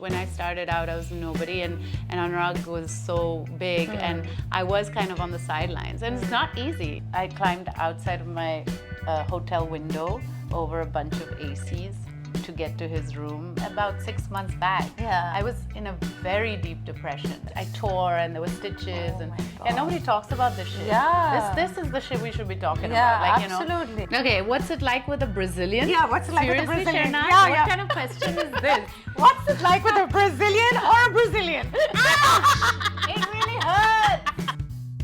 When I started out, I was nobody, and Anurag was so big, and I was kind of on the sidelines. And it's not easy. I climbed outside of my hotel window over a bunch of ACs to get to his room about 6 months back. Yeah. I was in a very deep depression. I tore and there were stitches, Oh and my yeah, nobody talks about this shit. Yeah. This is the shit we should be talking Yeah, about. absolutely. Okay, what's it like with a Brazilian? Yeah, what's it like with a Seriously, Brazilian? Shenaz, Yeah, what yeah. kind of question is this? What's it like with a Brazilian or a Brazilian? It really hurts.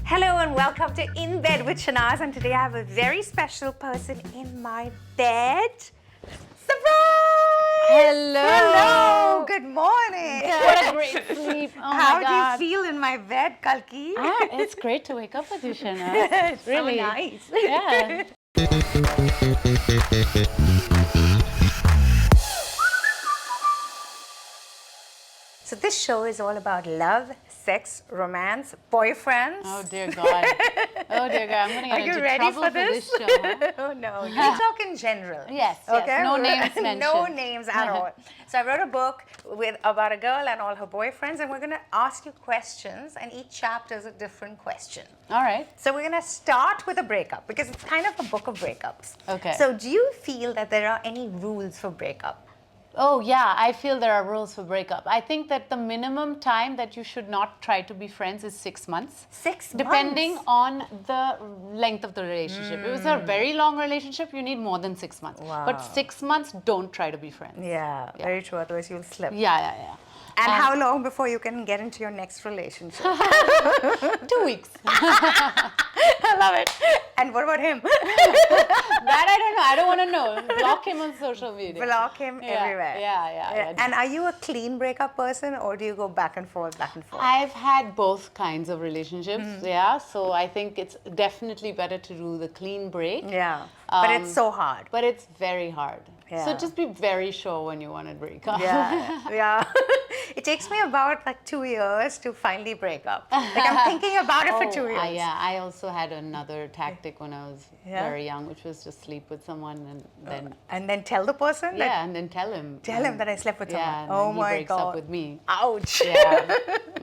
Hello and welcome to In Bed with Shenaz, and today I have a very special person in my bed. Surprise! Hello. Hello! Good morning! What a great sleep. Oh How my God. do you feel in my bed, Kalki? It's great to wake up with you, Shenaz. It's Really. so nice. Yeah. So this show is all about love, sex, romance, boyfriends. Oh dear God. Oh dear God. I'm going to Are get you into ready trouble for this this? show. Huh? Oh no, we talk in general. Yes, Okay. no names mentioned. No names at all. So I wrote a book about a girl and all her boyfriends, and we're going to ask you questions, and each chapter is a different question. All right. So we're going to start with a breakup because it's kind of a book of breakups. Okay. So do you feel that there are any rules for breakup? Oh yeah, I feel there are rules for breakup. I think that the minimum time that you should not try to be friends is 6 months. 6 months? Depending on the length of the relationship. If it's a very long relationship, you need more than 6 months. Wow. But 6 months, don't try to be friends. Yeah, very true. Otherwise you'll slip. Yeah. And how long before you can get into your next relationship? 2 weeks. I love it. And what about him? That I don't know. I don't want to know. Block him on social media. Block him Yeah, everywhere. yeah. And are you a clean breakup person, or do you go back and forth, back and forth? I've had both kinds of relationships, yeah. So I think it's definitely better to do the clean break. Yeah, but it's so hard. But it's very hard. Yeah. So just be very sure when you want to break up. Yeah. It takes me about like 2 years to finally break up. Like I'm thinking about it for 2 years. Yeah, I also had another tactic when I was very young, which was just sleep with someone And then tell the person that. and then tell him. Tell him that I slept with someone. And Oh then he my breaks God. up with me. Ouch.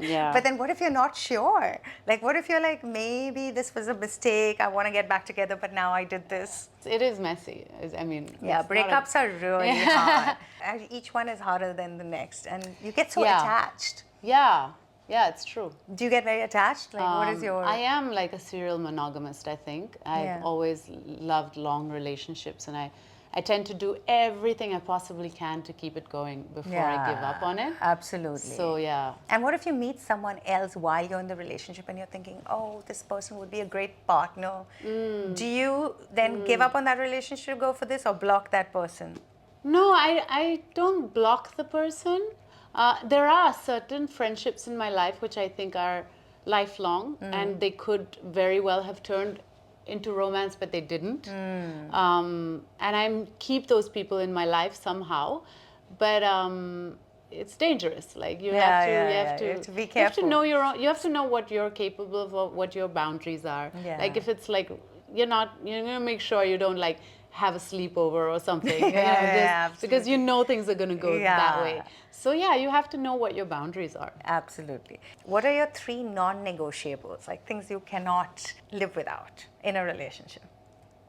Yeah. But then what if you're not sure? Like what if you're like, maybe this was a mistake, I want to get back together, but now I did this. It is messy. I mean, Yeah, it's not breakups are really hard. And each one is harder than the next, and you get so attached. Yeah, it's true. Do you get very attached? Like, what is your? I am like a serial monogamist, I think. I've always loved long relationships, and I tend to do everything I possibly can to keep it going before I give up on it. Absolutely. So, yeah. And what if you meet someone else while you're in the relationship and you're thinking, oh, this person would be a great partner? Do you then give up on that relationship, go for this, or block that person? No, I don't block the person. There are certain friendships in my life which I think are lifelong, and they could very well have turned into romance, but they didn't. And I keep those people in my life somehow, but it's dangerous. Like you have to be careful. You have to know your own, you have to know what you're capable of, or what your boundaries are. Yeah. Like if it's like you're gonna make sure you don't like have a sleepover or something. Because you know things are gonna go that way. So yeah, you have to know what your boundaries are. Absolutely. What are your 3 non-negotiables, like things you cannot live without in a relationship?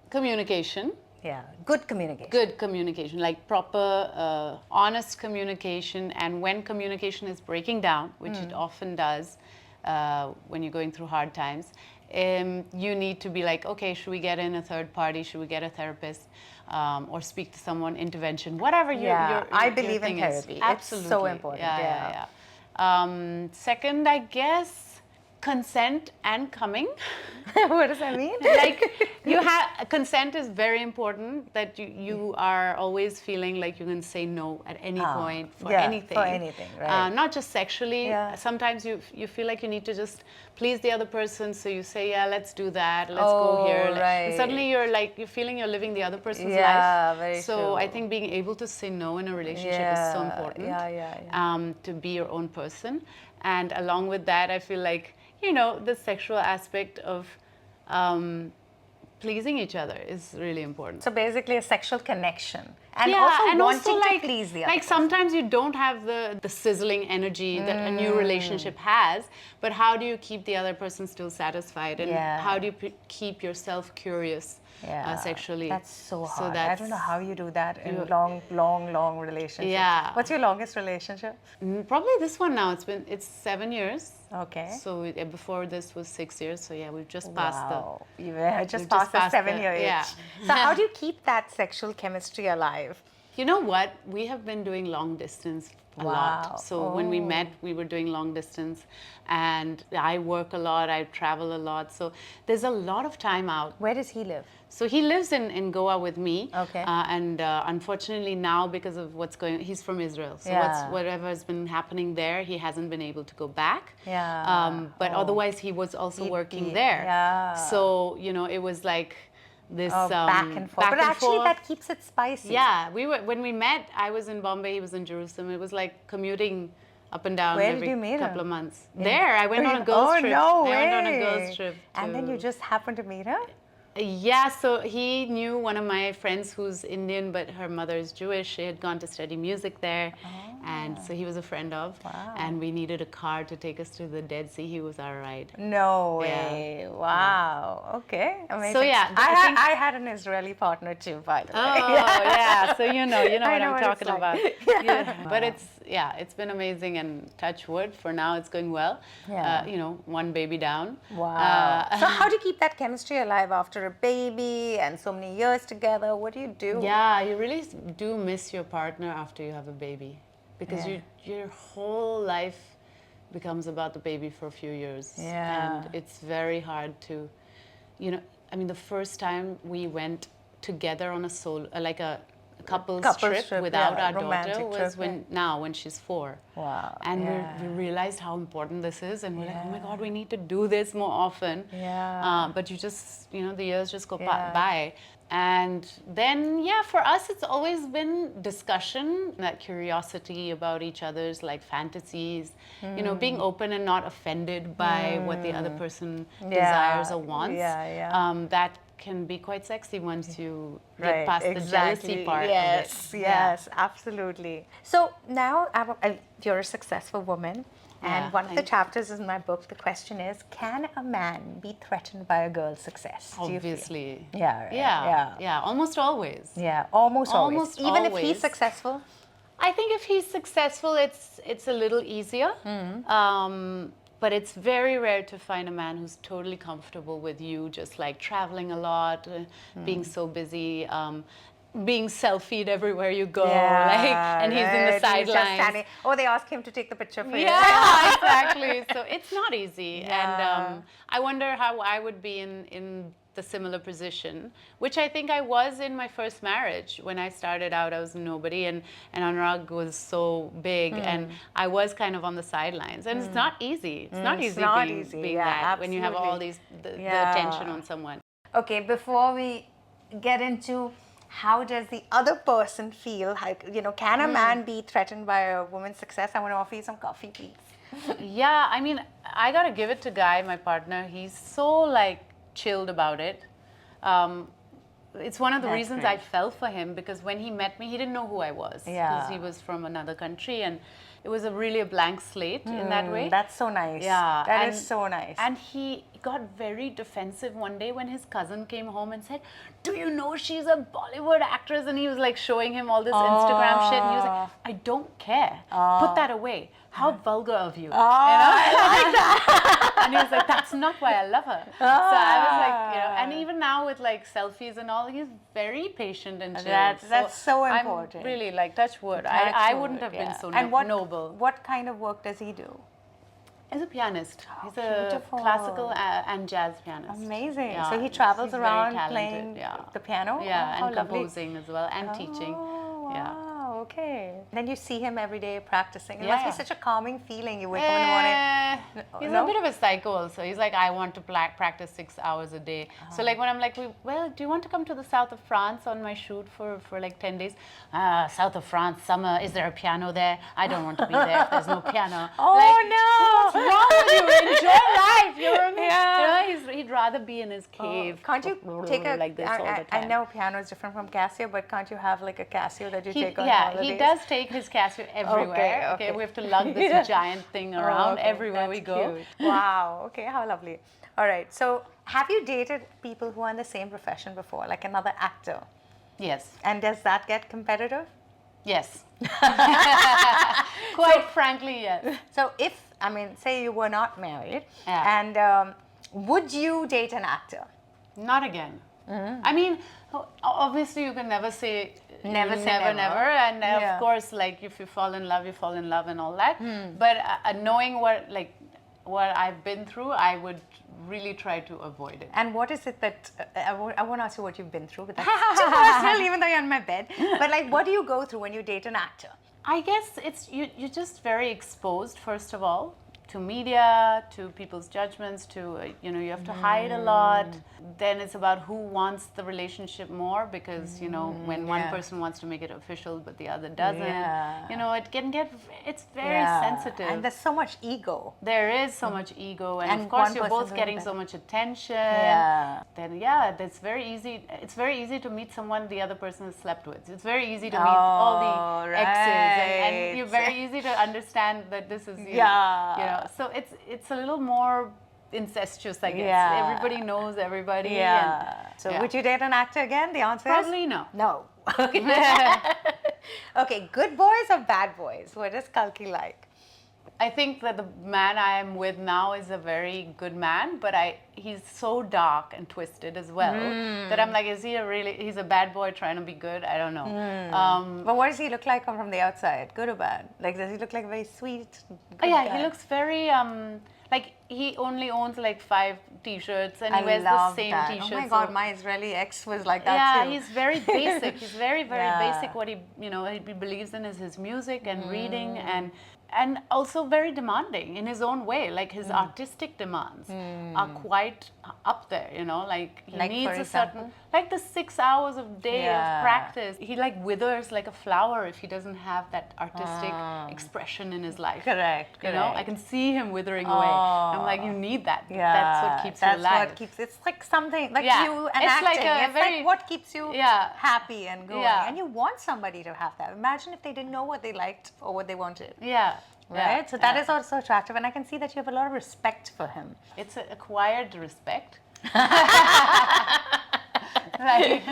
Communication. Yeah, good communication. Good communication, like proper, honest communication. And when communication is breaking down, which it often does when you're going through hard times, you need to be like, okay, should we get in a third party? Should we get a therapist? Or speak to someone, intervention, whatever your I believe thing in therapy. is. It's Absolutely. so important. Yeah. Second, I guess, consent and coming. What does that mean? Like consent is very important, that you are always feeling like you can say no at any point for anything. For anything, right. Not just sexually. Yeah. Sometimes you feel like you need to just please the other person, so you say, yeah, let's do that, let's go here. Right. And suddenly you're feeling you're living the other person's life. Yeah, very so true. I think being able to say no in a relationship is so important. To be your own person. And along with that, I feel like, the sexual aspect of pleasing each other is really important. So basically a sexual connection. And yeah, also and wanting also like, to please the other like sometimes you don't have the sizzling energy that a new relationship has, but how do you keep the other person still satisfied, and how do you keep yourself curious sexually? That's so hard. So I don't know how you do that in long relationships. Yeah. What's your longest relationship? Probably this one now. It's 7 years. Okay. So before this was 6 years. So yeah, we've just passed You just passed the 7 year age. Yeah. So how do you keep that sexual chemistry alive? You know what? We have been doing long distance a lot. So when we met, we were doing long distance, and I work a lot, I travel a lot. So there's a lot of time out. Where does he live? So he lives in Goa with me. Okay. And unfortunately now, because of what's going on, he's from Israel. So whatever has been happening there, he hasn't been able to go back. Yeah. But otherwise, he was also working be- there. yeah. So, it was like this back and forth. But actually that keeps it spicy. Yeah, when we met, I was in Bombay, he was in Jerusalem. It was like commuting up and down Where did every you meet couple him? of months. There, I went on a girls trip. No I way. went on a girls trip. And then you just happened to meet her? Yeah, so he knew one of my friends who's Indian, but her mother is Jewish. She had gone to study music there. And so he was a friend of. Wow. And we needed a car to take us to the Dead Sea. He was our ride. No way. Wow. Okay. Amazing. So yeah, I had an Israeli partner too, by the way. Oh, yeah. So you know what I know I'm what talking it's about. like. Yeah. But it's been amazing, and touch wood, for now it's going well. Yeah. One baby down. Wow. So how do you keep that chemistry alive after a baby and so many years together? What do you do? Yeah, you really do miss your partner after you have a baby, because your whole life becomes about the baby for a few years. Yeah. And it's very hard to, the first time we went together on a solo, like a couples trip without our daughter was when she's 4. Wow. And we realized how important this is, and we're like, oh my God, we need to do this more often. Yeah. But you just, the years just go by. And then, for us, it's always been discussion, that curiosity about each other's like fantasies, being open and not offended by what the other person desires or wants. That can be quite sexy once you get past the jealousy part of it. Yes, absolutely. So now you're a successful woman, and one of the chapters in my book, the question is, can a man be threatened by a girl's success? Obviously. Yeah, right. Yeah, almost always. Yeah, almost always. Even if he's successful? I think if he's successful, it's a little easier. But it's very rare to find a man who's totally comfortable with you just like traveling a lot, being so busy, being selfied everywhere you go, and he's in the sidelines. They ask him to take the picture for you. Yeah, exactly. So it's not easy. And I wonder how I would be in the similar position, which I think I was in my first marriage. When I started out, I was nobody, and Anurag was so big, and I was kind of on the sidelines. And it's not easy. It's not easy being that when you have all the attention on someone. Okay, before we get into how does the other person feel, can a man be threatened by a woman's success? I want to offer you some coffee, please. Yeah, I gotta give it to Guy, my partner. He's so chilled about it. It's one of the reasons I fell for him, because when he met me, he didn't know who I was, because he was from another country, and it was really a blank slate in that way. That's so nice. Yeah, that is so nice. And he got very defensive one day when his cousin came home and said, "Do you know she's a Bollywood actress?" And he was showing him all this Instagram shit, and he was like, "I don't care. Put that away. How vulgar of you." I like that. And he was like, "That's not why I love her." So I was like, and even now with selfies and all, he's very patient and chill. That's so important. I'm really touch wood. I wouldn't have been so noble. What kind of work does he do? He's a pianist. He's a classical and jazz pianist. Amazing. Yeah, so he travels around very playing the piano? Yeah, how and lovely. composing as well, and teaching. Wow. Yeah. okay. Then you see him every day practicing. It Yeah. must be such a calming feeling. You wake up in the morning. He's No? a bit of a psycho also. He's like, I want to practice 6 hours a day. So like when I'm like, well, do you want to come to the south of France on my shoot for like 10 days? South of France, summer, is there a piano there? I don't want to be there if there's no piano. Oh, like, no. What's wrong with you? Enjoy life. You're a Yeah. You know, he'd rather be in his cave. Can't you take a like this all the time. I know piano is different from Casio, but can't you have like a Casio that you take on Yeah, holidays? he does take his Casio everywhere. Okay. We have to lug this giant thing around everywhere we go. Cute. Wow. Okay, how lovely. All right. So, have you dated people who are in the same profession before, like another actor? Yes. And does that get competitive? Yes. Quite frankly, yes. So, say you were not married, Yeah. and would you date an actor? Not again. I mean, obviously you can never say Never say never, never. and Yeah. of course, like if you fall in love, you fall in love and all that. But knowing what I've been through, I would really try to avoid it. And what is it that I won't ask you what you've been through, but that's too personal, even though you're on my bed. But like, what do you go through when you date an actor? I guess it's you're just very exposed, first of all, to media, to people's judgments, to you have to hide a lot. Then it's about who wants the relationship more, because when one person wants to make it official but the other doesn't, Yeah. it can get, it's very sensitive. And there's so much ego. There is so much ego, and And of course one you're person both doing getting that. so much attention. Yeah. Then that's very easy. It's very easy to meet someone the other person has slept with. It's very easy to meet all the exes, and you're very easy to understand that this is So it's a little more incestuous, I guess. Yeah. Everybody knows everybody. Yeah. So would you date an actor again? The answer is Probably no. no. Okay, good boys or bad boys? What is Kalki like? I think that the man I am with now is a very good man, but he's so dark and twisted as well that I'm like, he's a bad boy trying to be good? I don't know. But what does he look like from the outside? Good or bad? Like, does he look like very sweet? Good Yeah, guy? he looks very, like he only owns like 5 t-shirts and he I wears love the same that. t-shirts. Oh my God, my Israeli ex was like that Yeah, too. he's very basic. He's very, very Yeah. basic. What he believes in is his music and reading and also very demanding in his own way. Like his artistic demands are quite up there, like he Like, needs for a certain, like the 6 hours of day Yeah. of practice. He like withers like a flower if he doesn't have that artistic expression in his life. Correct, I can see him withering away. I'm like, you need that. Yeah, That's what keeps you alive. That's what keeps. It's like something like Yeah, you and it's acting. like a it's very- like what keeps you Yeah. happy and going. Yeah. And you want somebody to have that. Imagine if they didn't know what they liked or what they wanted. Yeah. Right. So that is also attractive, and I can see that you have a lot of respect for him. It's an acquired respect. Like,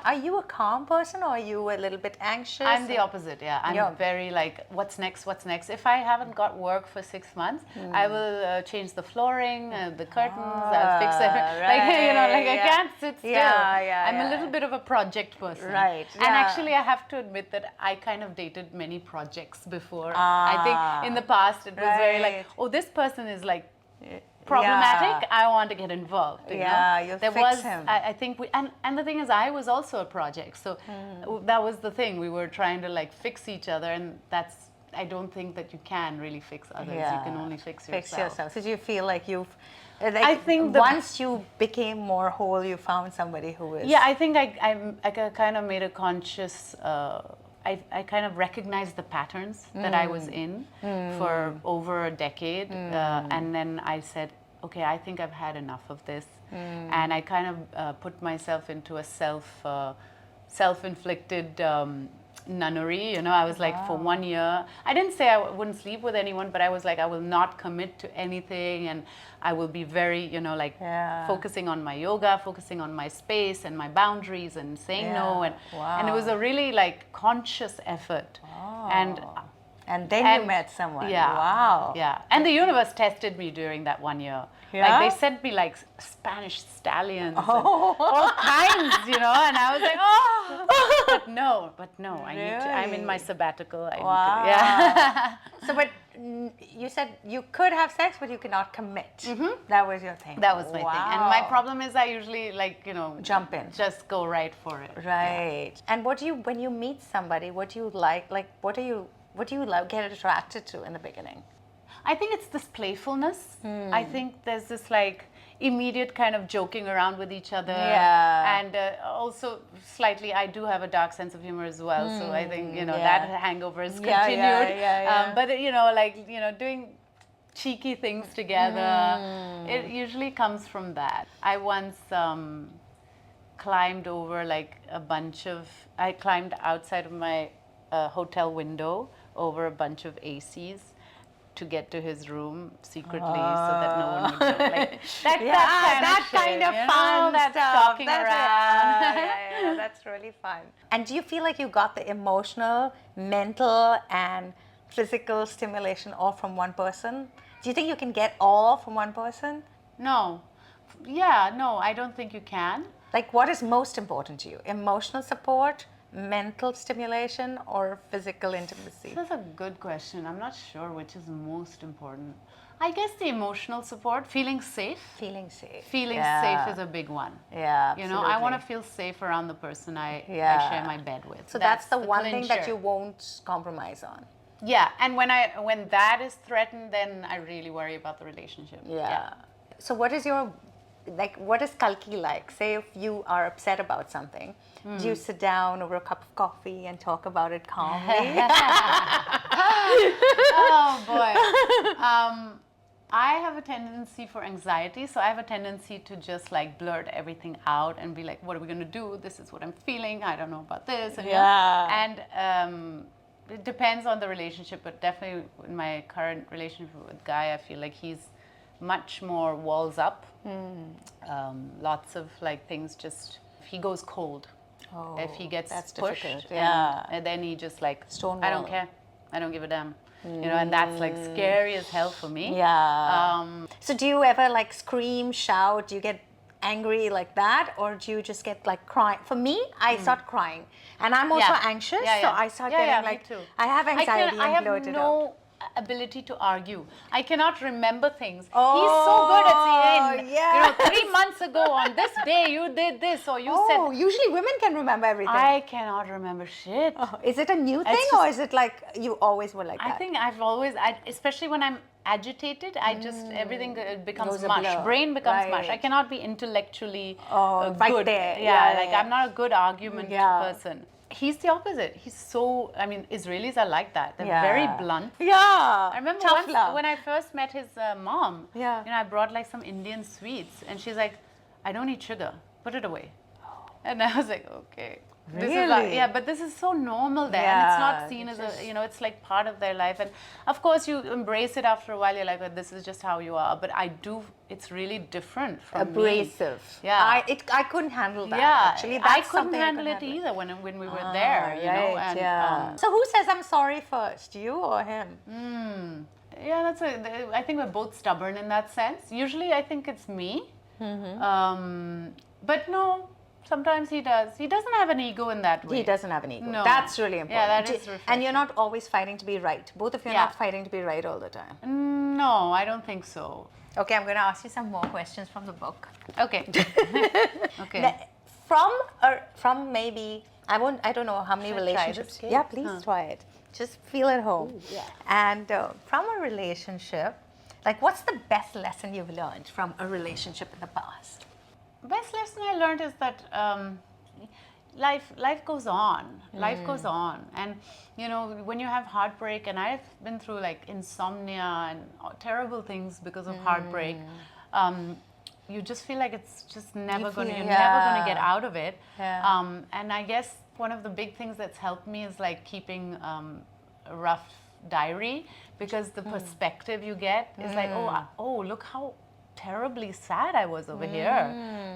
Are you a calm person, or are you a little bit anxious? I'm the opposite, yeah. I'm Yeah. very like, what's next, what's next? If I haven't got work for 6 months, I will change the flooring, the curtains, I'll fix it. Like, I yeah. can't sit still. Yeah, I'm yeah. a little bit of a project person. Right, And yeah. actually, I have to admit that I kind of dated many projects before. I think in the past, it was very like, Right. oh, this person is like problematic. I want to get involved. Yeah, you'll there fix was, him. I think and the thing is, I was also a project, so that was the thing. We were trying to like fix each other, and I don't think that you can really fix others. You can only fix yourself. Fix yourself. So do you feel like you've? Like, I think once you became more whole, you found somebody who is. Yeah, I think I kind of made a conscious. I kind of recognized the patterns that I was in for over a decade, and then I said, okay, I think I've had enough of this, and I kind of put myself into a self-inflicted nunnery. I was like, for 1 year, I didn't say I wouldn't sleep with anyone, but I was like, I will not commit to anything, and I will be very, focusing on my yoga, focusing on my space and my boundaries, and saying no, and it was a really like conscious effort, And then you met someone. Yeah. Wow. Yeah. And the universe tested me during that 1 year. Yeah? Like they sent me like Spanish stallions and all kinds, and I was like, oh, but no, I'm in my sabbatical. I need to, So, but you said you could have sex, but you cannot commit. That was your thing. That was my thing. And my Wow. problem is I usually Jump in. just go right for it. Right. And what do you, when you meet somebody, what do you like? Like, what do you get attracted to in the beginning? I think it's this playfulness. I think there's this like immediate kind of joking around with each other. Yeah. And also slightly, I do have a dark sense of humor as well. So I think, that hangover is continued. But, doing cheeky things together, it usually comes from that. I once climbed over like I climbed outside of my hotel window over a bunch of ACs to get to his room secretly so that no one would know. Like, that kind of fun that stuff. stalking That's around. Yeah, that's really fun. And do you feel like you got the emotional, mental, and physical stimulation all from one person? Do you think you can get all from one person? No. Yeah, no, I don't think you can. Like, what is most important to you? Emotional support, mental stimulation, or physical intimacy? That's a good question. I'm not sure which is most important. I guess the emotional support, feeling safe. Feeling safe. Feeling safe is a big one. Yeah, I want to feel safe around the person I share my bed with. So that's the one thing that clincher. you won't compromise on. Yeah, and when that is threatened, then I really worry about the relationship. Yeah. So what is Kalki like? Say if you are upset about something, do you sit down over a cup of coffee and talk about it calmly? Oh boy. I have a tendency for anxiety, so I have a tendency to just like blurt everything out and be like, what are we going to do? This is what I'm feeling. I don't know about this. And it depends on the relationship, but definitely in my current relationship with Guy, I feel like he's much more walls up. Lots of like things just, if he goes cold, if he gets pushed, and then he just like, Stonewall. I don't care. I don't give a damn. And that's like scary as hell for me. Yeah. So do you ever like scream, shout? Do you get angry like that, or do you just get like crying? For me, I start crying, and I'm also anxious, so I start getting like, me too. I have anxiety and bloat it out. Ability to argue. I cannot remember things. He's so good at saying, 3 months ago on this day you did this or you said. Oh, usually women can remember everything. I cannot remember shit. Is it a new thing, or is it like you always were like that? I think I've always, especially when I'm agitated, I just, everything becomes Goes a mush. blur. Brain becomes mush. I Right. cannot be intellectually right good. there. I'm not a good argument person. He's the opposite. He's so, Israelis are like that. They're very blunt. Yeah. I remember Tough once love. when I first met his mom, I brought like some Indian sweets and she's like, I don't eat sugar, put it away. And I was like, okay. This is Really? but this is so normal there. And it's not seen as a, it's like part of their life. And of course you embrace it after a while. You're like, oh, this is just how you are. But it's really different from abrasive. me. Yeah. I couldn't handle that. Yeah, Actually, I that's couldn't something handle I it couldn't either when we were there, Right, And, so who says I'm sorry first, you or him? Yeah, I think we're both stubborn in that sense. Usually I think it's me. But no, sometimes he does. He doesn't have an ego in that way. He doesn't have an ego. No. That's really important. Yeah, that is And you're not always fighting to be right. Both of you are not fighting to be right all the time. No, I don't think so. Okay, I'm going to ask you some more questions from the book. Okay. Okay. From maybe, I don't know how many Should I try relationships. this cake? Yeah, please try it. Just feel at home. Ooh, yeah. And from a relationship, like what's the best lesson you've learned from a relationship in the past? Best lesson I learned is that life goes on. Life goes on. And, when you have heartbreak, and I've been through like insomnia and terrible things because of heartbreak, you just feel like it's just you're never going to get out of it. Yeah. And I guess one of the big things that's helped me is like keeping a rough diary, because the perspective you get is like, oh, look how terribly sad I was over here,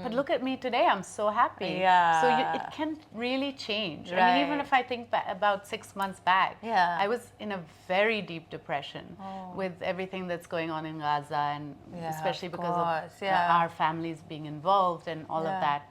but look at me today, I'm so happy. So it can really change. Right. I mean, even if I think about 6 months back, I was in a very deep depression with everything that's going on in Gaza, and especially because of our families being involved and all of that.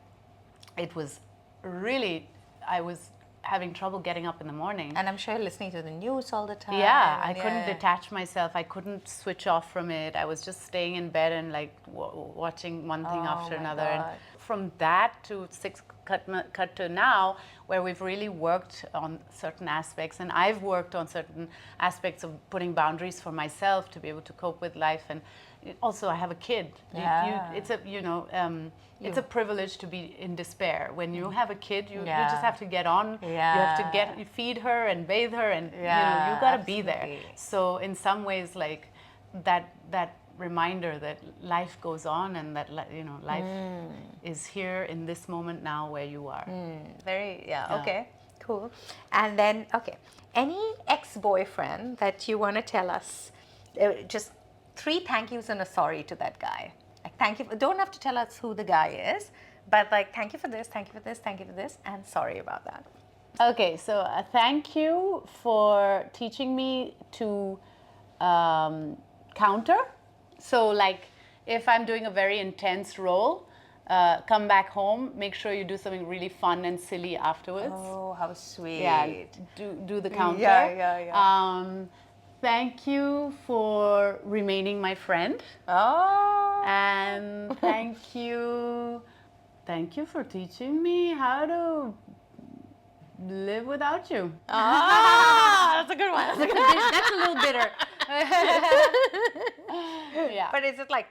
It was really, I was having trouble getting up in the morning. And I'm sure you're listening to the news all the time. Yeah, I couldn't detach myself. I couldn't switch off from it. I was just staying in bed and like watching one thing after another. And from that to cut to now, where we've really worked on certain aspects, and I've worked on certain aspects of putting boundaries for myself to be able to cope with life. And also, I have a kid. It's a it's a privilege to be in despair. When you have a kid, you just have to get on. You have to feed her and bathe her, and you got to be there. So in some ways, like that reminder that life goes on, and that life is here in this moment now where you are. Okay, cool. And then any ex-boyfriend that you want to tell us, just 3 thank yous and a sorry to that guy. Like, thank you. Don't have to tell us who the guy is, but like, thank you for this, thank you for this, thank you for this, and sorry about that. Okay, so thank you for teaching me to counter. So like, if I'm doing a very intense role, come back home, make sure you do something really fun and silly afterwards. Oh, how sweet. Yeah, do the counter. Thank you for remaining my friend. Oh. And thank you for teaching me how to live without you. That's a good one. That's a little bitter. Yeah. But is it like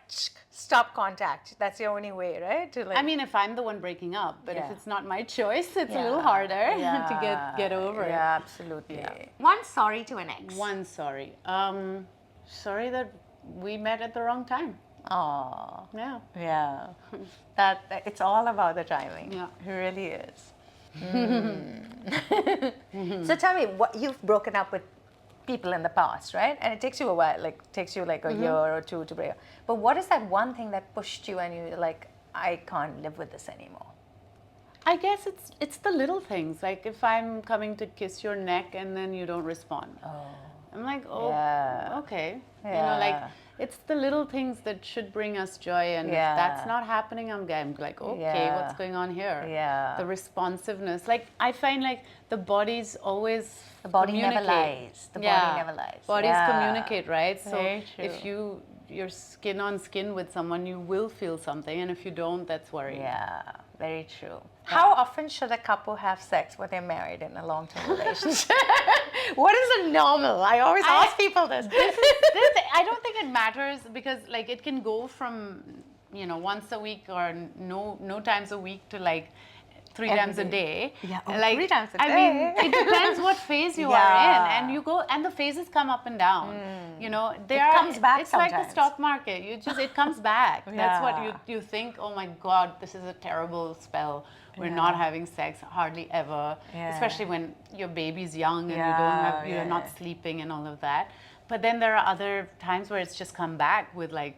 stop contact? That's the only way, right? To like, I mean, if I'm the one breaking up, but if it's not my choice, it's a little harder to get over it. Yeah, absolutely. Yeah. One sorry to an ex. One sorry. Sorry that we met at the wrong time. Oh. Yeah. Yeah. That it's all about the timing. Yeah. It really is. So tell me, what you've broken up with people in the past, right? And it takes you a while, like takes you like a year or two to break up. But what is that one thing that pushed you and you're like, I can't live with this anymore? I guess it's the little things. Like if I'm coming to kiss your neck and then you don't respond. I'm like, okay. You know, like it's the little things that should bring us joy, and if that's not happening, I'm like, okay, what's going on here? The responsiveness. Like I find like the body's always the body never lies. The body never lies. Bodies communicate, right? So Very true. if you're skin on skin with someone, you will feel something, and if you don't, that's worrying. Yeah, very true. How often should a couple have sex when they're married in a long-term relationship? What is a normal? I always ask people this. I don't think it matters, because like it can go from once a week or no times a week to like 3 times a day. Yeah, like 3 times a day. I mean, it depends what phase you are in, and you go, and the phases come up and down. It comes back It's sometimes. like the stock market. It comes back. That's what you think. Oh my God, this is a terrible spell. We're not having sex hardly ever, especially when your baby's young and you're not sleeping and all of that. But then there are other times where it's just come back with like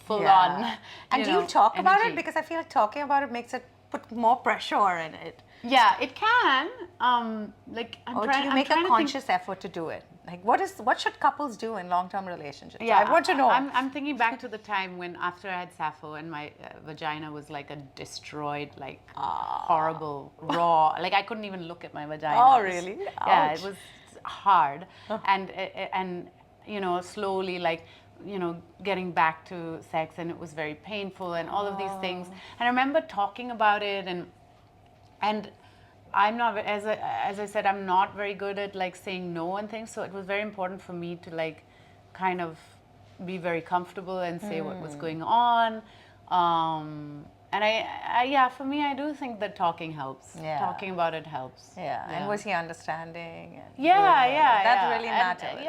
full on. And do you talk about energy. it? Because I feel like talking about it makes it put more pressure in it. Yeah, it can. Or do you make a conscious effort to do it? Like, what should couples do in long-term relationships? Yeah, I want to know. I'm thinking back to the time when after I had Sappho and my vagina was like a destroyed, like horrible, raw. Like I couldn't even look at my vagina. Oh, really? Yeah, it was hard, and slowly like getting back to sex, and it was very painful, and all of these things. And I remember talking about it, and I'm not, as I said, I'm not very good at like saying no and things. So it was very important for me to like kind of be very comfortable and say what was going on. And for me, I do think that talking helps. Yeah. Talking about it helps. Yeah. And was he understanding? That really matters.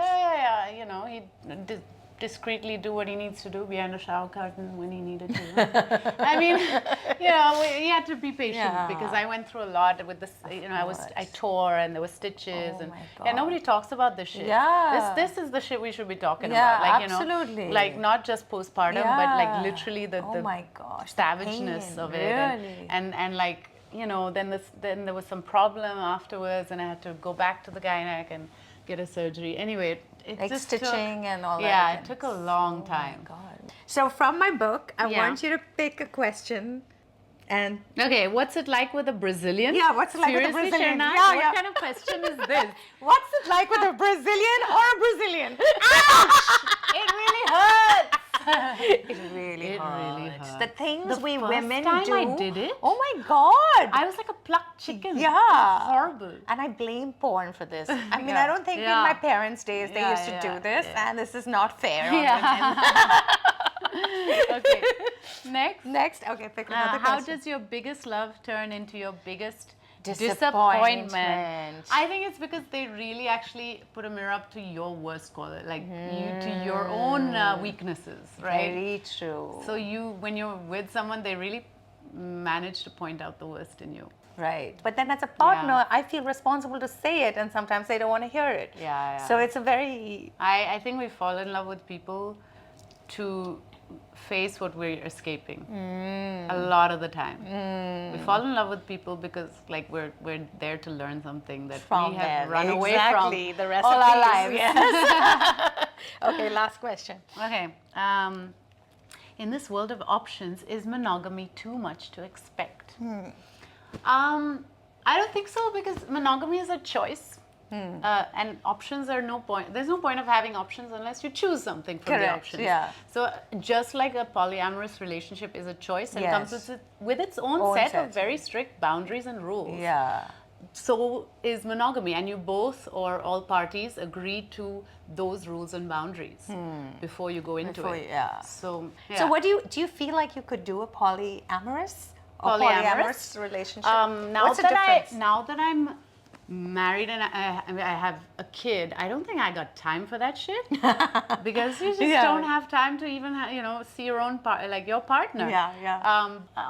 He discreetly do what he needs to do behind the shower curtain when he needed to. I mean, he had to be patient because I went through a lot with this. I tore and there were stitches, and nobody talks about this shit. Yeah, this is the shit we should be talking about. Like absolutely. like not just postpartum, but like literally the savageness of it, really. and like then there was some problem afterwards, and I had to go back to the gynec and get a surgery. Anyway, it like just stitching and all that. Yeah, it took a long time. Oh my God. So from my book, I want you to pick a question And Okay, what's it like with a Brazilian? Yeah, what's it like with a Seriously, Brazilian? Shenaz, Yeah, what yeah. kind of question is this? what's it like with a Brazilian or a Brazilian? It really hurts. It really It hurts. really hurts. The things The we first women time do. I did it, Oh my God. I was like a plucked chicken. Yeah. It was horrible. And I blame porn for this. I mean, Yeah. I don't think in Yeah. my parents' days they Yeah, used to yeah, do this, yeah. and this is not fair on Yeah. women. Okay. Next. Next, okay, pick another How question. does your biggest love turn into your biggest Disappointment. disappointment? I think it's because they really actually put a mirror up to your worst quality, like you to your own weaknesses, right? Very true. So when you're with someone, they really manage to point out the worst in you. Right. But then as a partner, I feel responsible to say it, and sometimes they don't want to hear it. Yeah. So it's a very... I think we fall in love with people to face what we're escaping a lot of the time. We fall in love with people because like we're there to learn something that From we have them. run away Exactly. from The recipes, all our lives. Yes. Okay, last question. Okay. In this world of options, is monogamy too much to expect? I don't think so, because monogamy is a choice. And options are no point. There's no point of having options unless you choose something from the Correct, options. yeah. So just like a polyamorous relationship is a choice and comes with its own set of very strict boundaries and rules. Yeah. So is monogamy, and you both or all parties agree to those rules and boundaries before you go into it. Yeah. So So what do you feel like you could do a polyamorous or polyamorous relationship? What's the difference? Now that I'm married and I have a kid, I don't think I got time for that shit, because you just don't have time to even see your own your partner.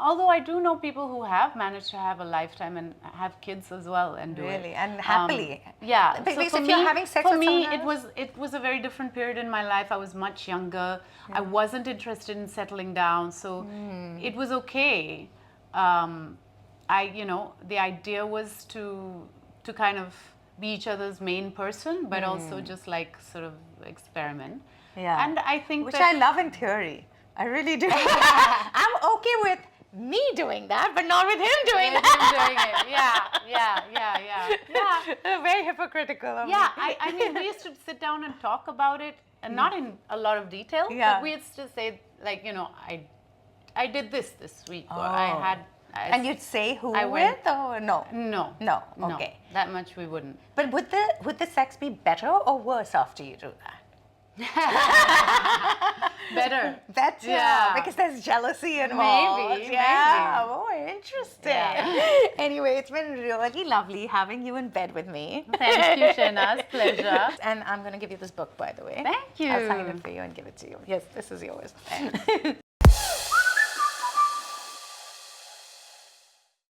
Although I do know people who have managed to have a lifetime and have kids as well and do it. Really, and happily. Yeah. Because So if you're having sex for with me, someone it was a very different period in my life. I was much younger. I wasn't interested in settling down, so it was okay. The idea was to kind of be each other's main person, but also just like sort of experiment. Yeah. And I think Which I love in theory. I really do. I'm okay with me doing that, but not with him doing that. Doing it. Yeah. Very hypocritical of me. Yeah, I mean, we used to sit down and talk about it, and not in a lot of detail, but we used to say, like, I did this week, or I had... And you'd say who I with, went- or no? No. No, okay. That much we wouldn't. But would the sex be better or worse after you do that? Better. Better, Yeah. because there's jealousy involved. Maybe. Oh, interesting. Yeah. Anyway, it's been really lovely having you in bed with me. Thank you, Shenaz. Pleasure. And I'm going to give you this book, by the way. Thank you. I'll sign it for you and give it to you. Yes, this is yours.